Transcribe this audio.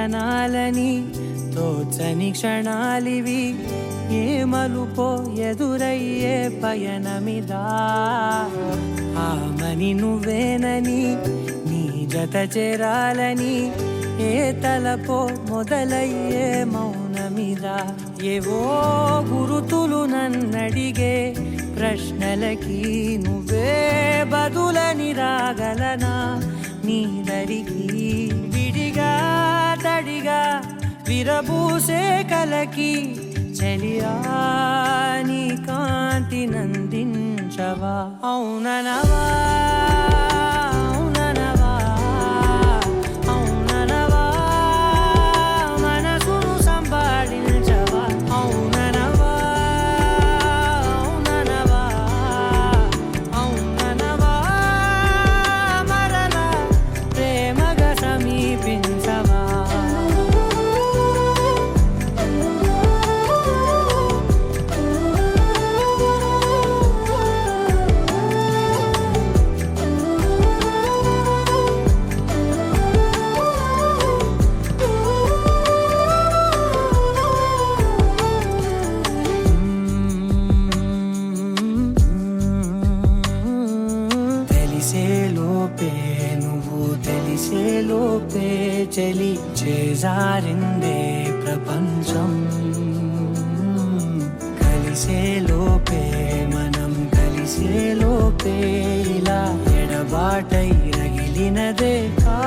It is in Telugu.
అనాలని తోచని క్షణాలివి, ఏ మలుపో ఎదురయ్యే పయనమిదా. ఆమని నువ్వేనని నీ జత చేరాలని ఏ తలపో మొదలయ్యే మౌనమిదా. ఏవో గురుతులు నన్నడిగే ప్రశ్నలకి నువ్వే బదులని రాగలనా నీ దరికి. విడిగా తడిగా విరబూసే కలకి చెలియా నీ కాంతి నందించవా. అవుననవా అవుననవా అవుననవా మనసును సంపాదించవా. అవుననవా అవుననవా అవుననవా మరలా ప్రేమగా సమీపించవా. తెలిసేలోపే నువ్వు తెలిసేలోపే చలి చేజారిందే ప్రపంచం. కలిసేలోపే మనం కలిసేలోపే ఇలా ఎడబాటై రగిలినదే కా